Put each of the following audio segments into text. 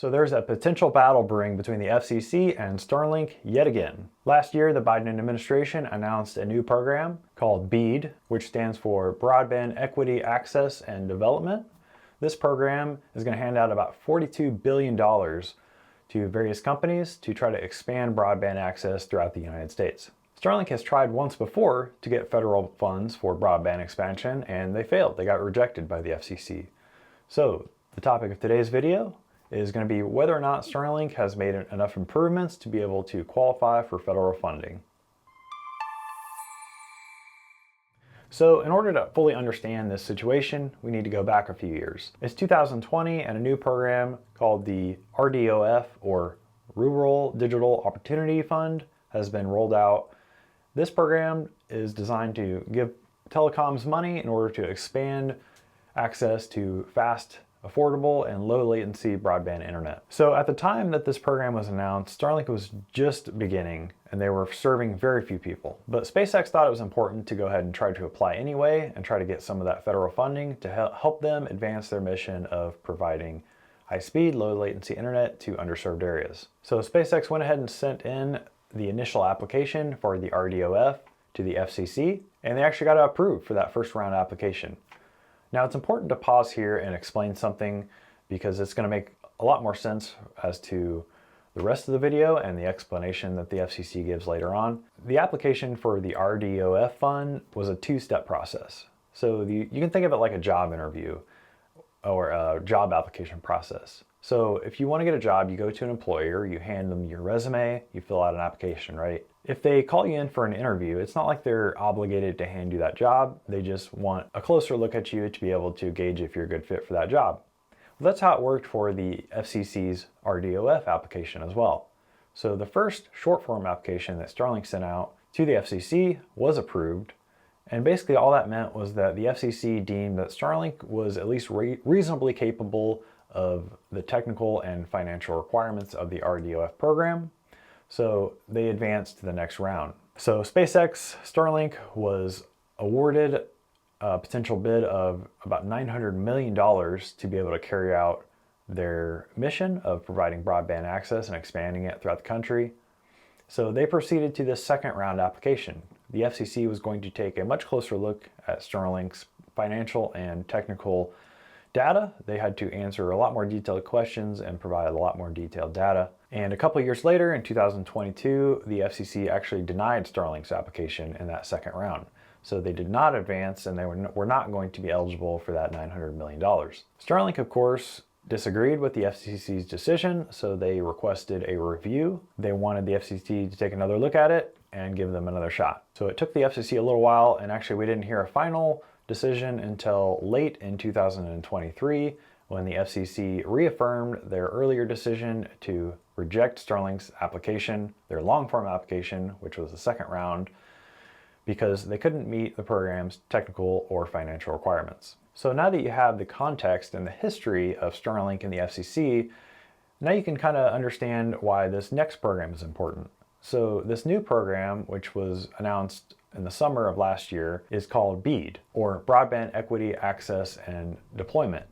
So there's a potential battle brewing between the FCC and Starlink yet again. Last year, the Biden administration announced a new program called BEAD, which stands for Broadband Equity Access and Development. This program is going to hand out about $42 billion to various companies to try to expand broadband access throughout the United States. Starlink has tried once before to get federal funds for broadband expansion, and they failed. They got rejected by the FCC. So the topic of today's video is going to be whether or not Starlink has made enough improvements to be able to qualify for federal funding. So in order to fully understand this situation, we need to go back a few years. It's 2020 and a new program called the RDOF, or Rural Digital Opportunity Fund, has been rolled out. This program is designed to give telecoms money in order to expand access to fast, affordable, and low latency broadband internet. So at the time that this program was announced, Starlink was just beginning and they were serving very few people. But SpaceX thought it was important to go ahead and try to apply anyway and try to get some of that federal funding to help them advance their mission of providing high-speed, low-latency internet to underserved areas. So SpaceX went ahead and sent in the initial application for the RDOF to the FCC, and they actually got it approved for that first round application. Now it's important to pause here and explain something because it's going to make a lot more sense as to the rest of the video and the explanation that the FCC gives later on. The application for the RDOF fund was a two-step process. So you can think of it like a job interview or a job application process. So if you want to get a job, you go to an employer, you hand them your resume, you fill out an application, right? If they call you in for an interview, it's not like they're obligated to hand you that job. They just want a closer look at you to be able to gauge if you're a good fit for that job. Well, that's how it worked for the FCC's RDOF application as well. So the first short form application that Starlink sent out to the FCC was approved. And basically all that meant was that the FCC deemed that Starlink was at least reasonably capable of the technical and financial requirements of the RDOF program. So they advanced to the next round. So SpaceX Starlink was awarded a potential bid of about $900 million to be able to carry out their mission of providing broadband access and expanding it throughout the country. So they proceeded to this second round application. The FCC was going to take a much closer look at Starlink's financial and technical data. They had to answer a lot more detailed questions and provide a lot more detailed data. And a couple of years later, in 2022, the FCC actually denied Starlink's application in that second round. So they did not advance and they were not going to be eligible for that $900 million. Starlink, of course, disagreed with the FCC's decision, so they requested a review. They wanted the FCC to take another look at it and give them another shot. So it took the FCC a little while, and actually we didn't hear a final decision until late in 2023 when the FCC reaffirmed their earlier decision to reject Starlink's application, their long-form application, which was the second round, because they couldn't meet the program's technical or financial requirements. So now that you have the context and the history of Starlink and the FCC, now you can kind of understand why this next program is important. So this new program, which was announced in the summer of last year, is called BEAD, or Broadband Equity Access and Deployment.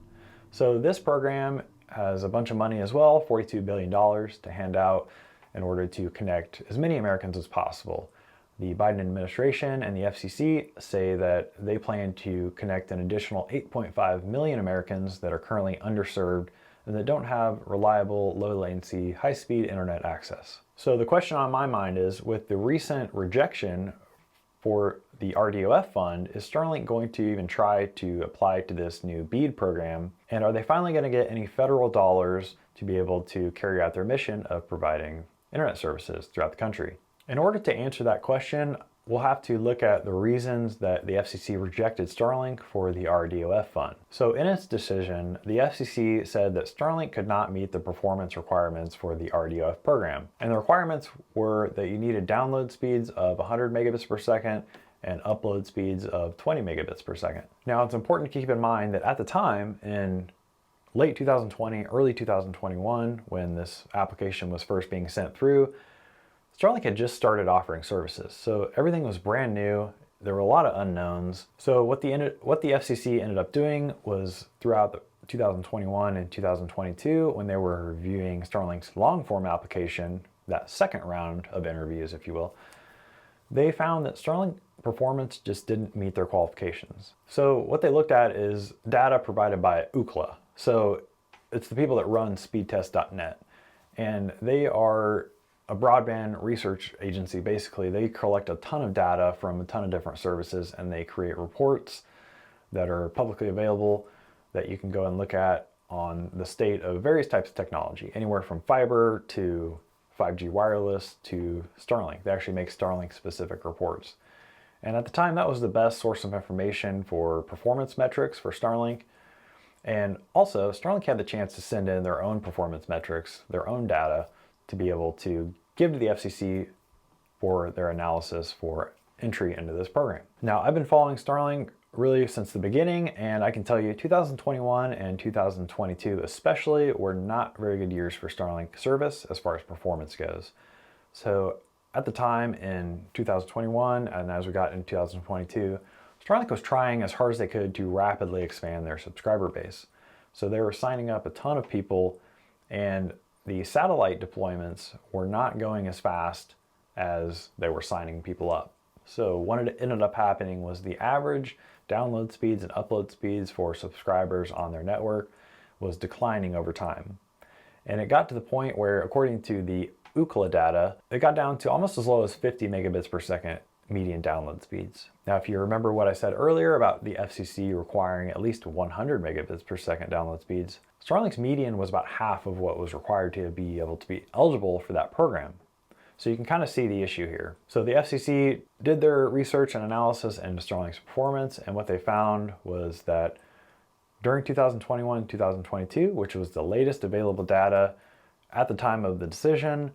So this program has a bunch of money as well, $42 billion to hand out in order to connect as many Americans as possible. The Biden administration and the FCC say that they plan to connect an additional 8.5 million Americans that are currently underserved and that don't have reliable, low latency, high-speed internet access. So the question on my mind is, with the recent rejection for the RDOF fund, is Starlink going to even try to apply to this new BEAD program? And are they finally going to get any federal dollars to be able to carry out their mission of providing internet services throughout the country? In order to answer that question, we'll have to look at the reasons that the FCC rejected Starlink for the RDOF fund. So in its decision, the FCC said that Starlink could not meet the performance requirements for the RDOF program. And the requirements were that you needed download speeds of 100 megabits per second and upload speeds of 20 megabits per second. Now, it's important to keep in mind that at the time, in late 2020, early 2021, when this application was first being sent through, Starlink had just started offering services, so everything was brand new. There were a lot of unknowns. So what the FCC ended up doing was, throughout 2021 and 2022, when they were reviewing Starlink's long-form application, that second round of interviews, if you will, they found that Starlink performance just didn't meet their qualifications. So what they looked at is data provided by Ookla. So it's the people that run speedtest.net, and they are a broadband research agency. Basically, they collect a ton of data from a ton of different services, and they create reports that are publicly available that you can go and look at on the state of various types of technology, anywhere from fiber to 5G wireless to Starlink. They actually make Starlink specific reports. And at the time, that was the best source of information for performance metrics for Starlink. And also, Starlink had the chance to send in their own performance metrics, their own data, to be able to give to the FCC for their analysis for entry into this program. Now, I've been following Starlink really since the beginning, and I can tell you 2021 and 2022 especially were not very good years for Starlink service as far as performance goes. So at the time in 2021, and as we got in 2022, Starlink was trying as hard as they could to rapidly expand their subscriber base. So they were signing up a ton of people, and the satellite deployments were not going as fast as they were signing people up. So what ended up happening was the average download speeds and upload speeds for subscribers on their network was declining over time. And it got to the point where, according to the Ookla data, it got down to almost as low as 50 megabits per second median download speeds. Now, if you remember what I said earlier about the FCC requiring at least 100 megabits per second download speeds, Starlink's median was about half of what was required to be able to be eligible for that program. So you can kind of see the issue here. So the FCC did their research and analysis into Starlink's performance, and what they found was that during 2021 and 2022, which was the latest available data at the time of the decision,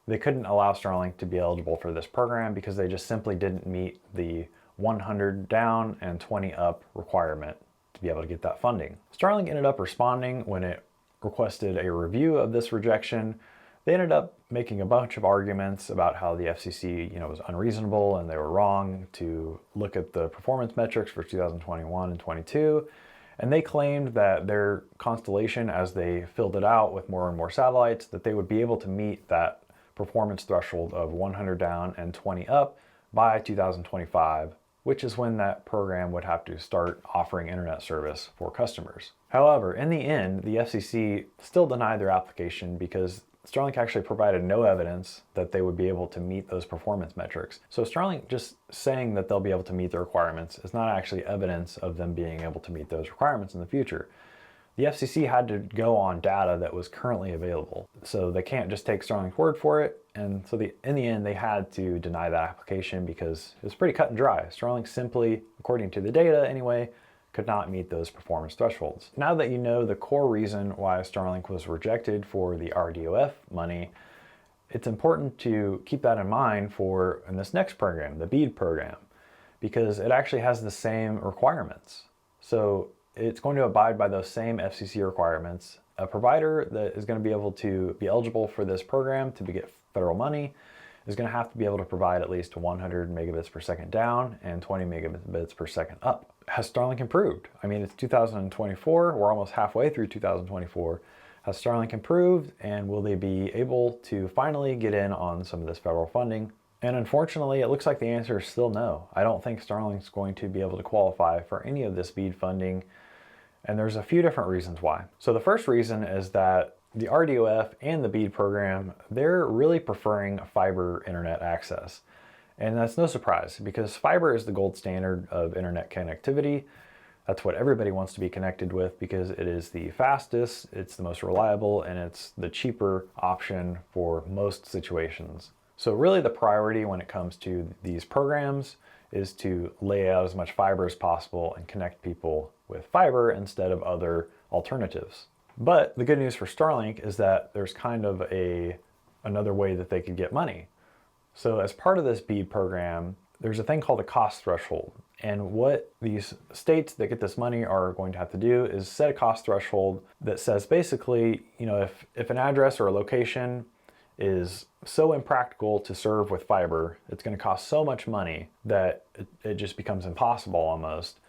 they couldn't allow Starlink to be eligible for this program because they just simply didn't meet the 100 down and 20 up requirement to be able to get that funding. Starlink ended up responding when it requested a review of this rejection. They ended up making a bunch of arguments about how the FCC, was unreasonable and they were wrong to look at the performance metrics for 2021 and 22. And they claimed that their constellation, as they filled it out with more and more satellites, that they would be able to meet that performance threshold of 100 down and 20 up by 2025, which is when that program would have to start offering internet service for customers. However, in the end, the FCC still denied their application because Starlink actually provided no evidence that they would be able to meet those performance metrics. So Starlink just saying that they'll be able to meet the requirements is not actually evidence of them being able to meet those requirements in the future. The FCC had to go on data that was currently available. So they can't just take Starlink's word for it. And so in the end, they had to deny that application because it was pretty cut and dry. Starlink simply, according to the data anyway, could not meet those performance thresholds. Now that you know the core reason why Starlink was rejected for the RDOF money, it's important to keep that in mind in this next program, the BEAD program, because it actually has the same requirements. So it's going to abide by those same FCC requirements. A provider that is going to be able to be eligible for this program to get federal money is going to have to be able to provide at least 100 megabits per second down and 20 megabits per second up. Has Starlink improved? I mean, it's 2024, we're almost halfway through 2024. Has Starlink improved, and will they be able to finally get in on some of this federal funding? And unfortunately, it looks like the answer is still no. I don't think Starlink's going to be able to qualify for any of this BEAD funding, and there's a few different reasons why. So the first reason is that the RDOF and the BEAD program, they're really preferring fiber internet access. And that's no surprise because fiber is the gold standard of internet connectivity. That's what everybody wants to be connected with because it is the fastest, it's the most reliable, and it's the cheaper option for most situations. So really the priority when it comes to these programs is to lay out as much fiber as possible and connect people with fiber instead of other alternatives. But the good news for Starlink is that there's kind of another way that they could get money. So as part of this BEAD program, there's a thing called a cost threshold. And what these states that get this money are going to have to do is set a cost threshold that says basically, if an address or a location is so impractical to serve with fiber, it's going to cost so much money that it just becomes impossible almost,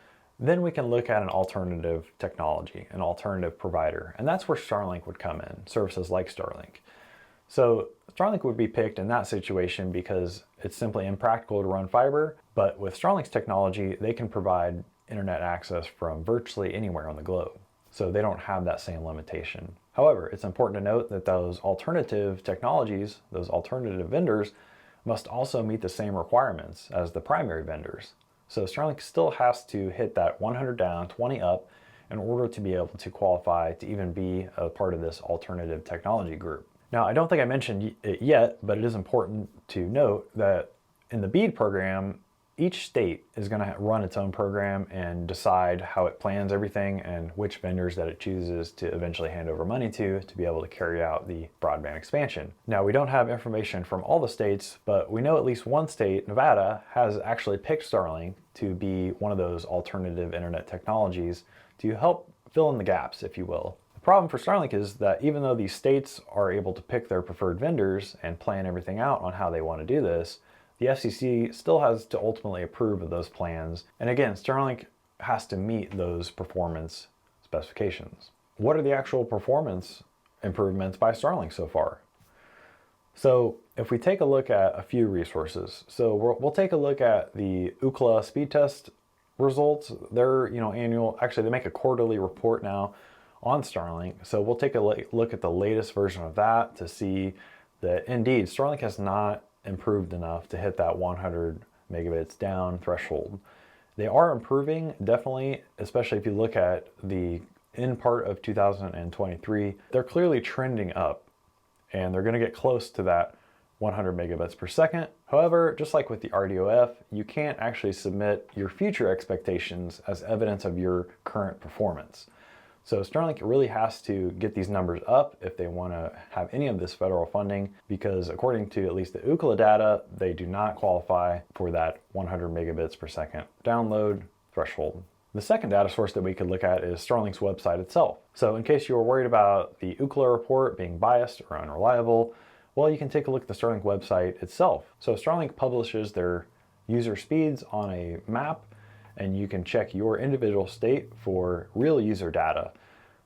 then we can look at an alternative technology, an alternative provider, and that's where Starlink would come in, services like Starlink. So Starlink would be picked in that situation because it's simply impractical to run fiber, but with Starlink's technology, they can provide internet access from virtually anywhere on the globe. So they don't have that same limitation. However, it's important to note that those alternative technologies, those alternative vendors, must also meet the same requirements as the primary vendors. So Starlink still has to hit that 100 down, 20 up in order to be able to qualify to even be a part of this alternative technology group. Now, I don't think I mentioned it yet, but it is important to note that in the BEAD program, each state is going to run its own program and decide how it plans everything and which vendors that it chooses to eventually hand over money to be able to carry out the broadband expansion. Now, we don't have information from all the states, but we know at least one state, Nevada, has actually picked Starlink to be one of those alternative internet technologies to help fill in the gaps, if you will. The problem for Starlink is that even though these states are able to pick their preferred vendors and plan everything out on how they want to do this, the FCC still has to ultimately approve of those plans. And again, Starlink has to meet those performance specifications. What are the actual performance improvements by Starlink so far? So if we take a look at a few resources, so we'll take a look at the Ookla speed test results. They're annual, actually they make a quarterly report now on Starlink. So we'll take a look at the latest version of that to see that indeed Starlink has not improved enough to hit that 100 megabits down threshold. They are improving, definitely, especially if you look at the end part of 2023. They're clearly trending up and they're going to get close to that 100 megabits per second. However, just like with the RDOF, you can't actually submit your future expectations as evidence of your current performance. So Starlink really has to get these numbers up if they want to have any of this federal funding, because according to at least the Ookla data, they do not qualify for that 100 megabits per second download threshold. The second data source that we could look at is Starlink's website itself. So in case you were worried about the Ookla report being biased or unreliable, well, you can take a look at the Starlink website itself. So Starlink publishes their user speeds on a map, and you can check your individual state for real user data.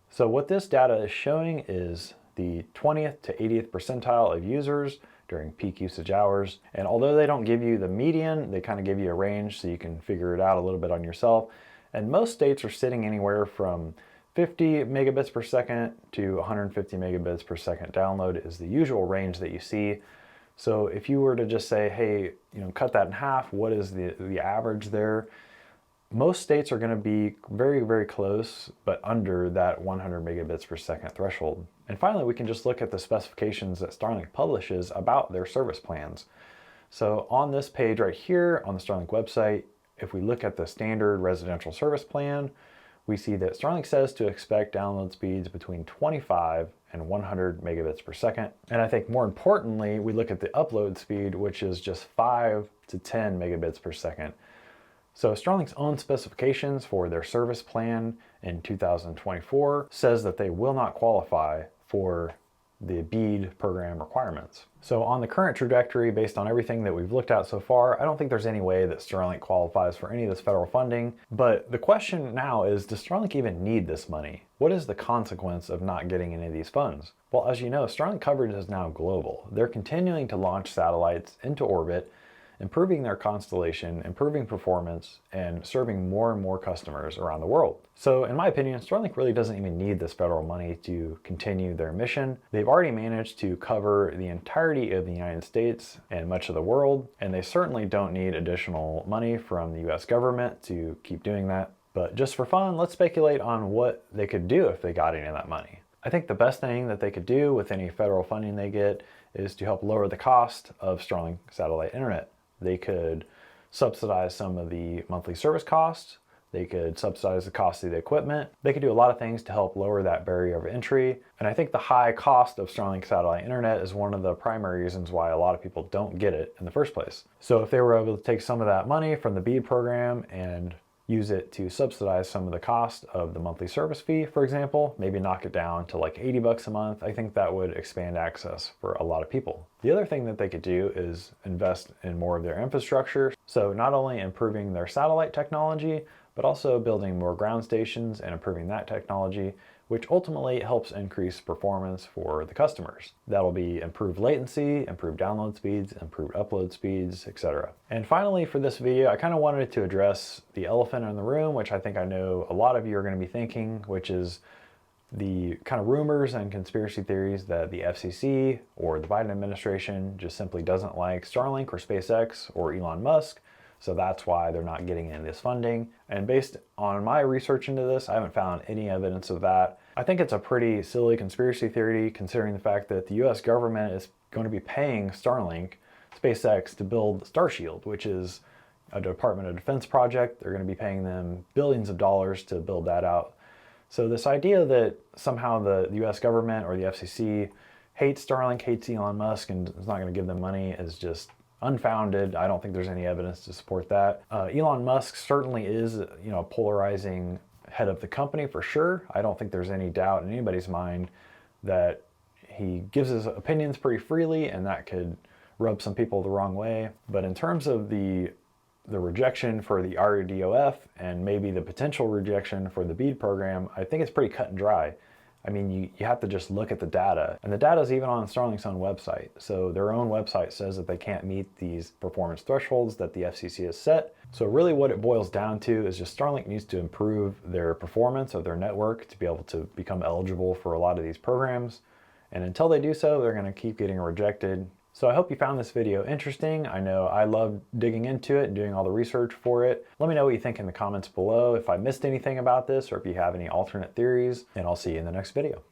So what this data is showing is the 20th to 80th percentile of users during peak usage hours. And although they don't give you the median, they kind of give you a range so you can figure it out a little bit on yourself. And most states are sitting anywhere from 50 megabits per second to 150 megabits per second download is the usual range that you see. So if you were to just say, hey, cut that in half, what is the average there? Most states are going to be very, very close, but under that 100 megabits per second threshold. And finally, we can just look at the specifications that Starlink publishes about their service plans. So on this page right here on the Starlink website, if we look at the standard residential service plan, we see that Starlink says to expect download speeds between 25 and 100 megabits per second. And I think more importantly, we look at the upload speed, which is just 5 to 10 megabits per second. So Starlink's own specifications for their service plan in 2024 says that they will not qualify for the BEAD program requirements. So on the current trajectory, based on everything that we've looked at so far, I don't think there's any way that Starlink qualifies for any of this federal funding. But the question now is, does Starlink even need this money? What is the consequence of not getting any of these funds? Well, as you know, Starlink coverage is now global. They're continuing to launch satellites into orbit, improving their constellation, improving performance, and serving more and more customers around the world. So in my opinion, Starlink really doesn't even need this federal money to continue their mission. They've already managed to cover the entirety of the United States and much of the world, and they certainly don't need additional money from the US government to keep doing that. But just for fun, let's speculate on what they could do if they got any of that money. I think the best thing that they could do with any federal funding they get is to help lower the cost of Starlink satellite internet. They could subsidize some of the monthly service costs. They could subsidize the cost of the equipment. They could do a lot of things to help lower that barrier of entry. And I think the high cost of Starlink satellite internet is one of the primary reasons why a lot of people don't get it in the first place. So if they were able to take some of that money from the BEAD program and use it to subsidize some of the cost of the monthly service fee, for example, maybe knock it down to like 80 bucks a month, I think that would expand access for a lot of people. The other thing that they could do is invest in more of their infrastructure. So not only improving their satellite technology, but also building more ground stations and improving that technology, which ultimately helps increase performance for the customers. That'll be improved latency, improved download speeds, improved upload speeds, etc. And finally, for this video, I kind of wanted to address the elephant in the room, which I know a lot of you are going to be thinking, which is the kind of rumors and conspiracy theories that the FCC or the Biden administration just simply doesn't like Starlink or SpaceX or Elon Musk. So that's why they're not getting any of this funding. And based on my research into this, I haven't found any evidence of that. I think it's a pretty silly conspiracy theory considering the fact that the US government is going to be paying Starlink, SpaceX, to build Starshield, which is a Department of Defense project. They're going to be paying them billions of dollars to build that out. So this idea that somehow the US government or the FCC hates Starlink, hates Elon Musk, and is not going to give them money is just unfounded. I don't think there's any evidence to support that. Elon Musk certainly is, a polarizing head of the company for sure. I don't think there's any doubt in anybody's mind that he gives his opinions pretty freely, and that could rub some people the wrong way. But in terms of the rejection for the RDOF and maybe the potential rejection for the BEAD program, I think it's pretty cut and dry. I mean, you have to just look at the data. And the data is even on Starlink's own website. So their own website says that they can't meet these performance thresholds that the FCC has set. So really what it boils down to is just Starlink needs to improve their performance of their network to be able to become eligible for a lot of these programs. And until they do so, they're going to keep getting rejected. So I hope you found this video interesting. I know I love digging into it and doing all the research for it. Let me know what you think in the comments below if I missed anything about this or if you have any alternate theories, and I'll see you in the next video.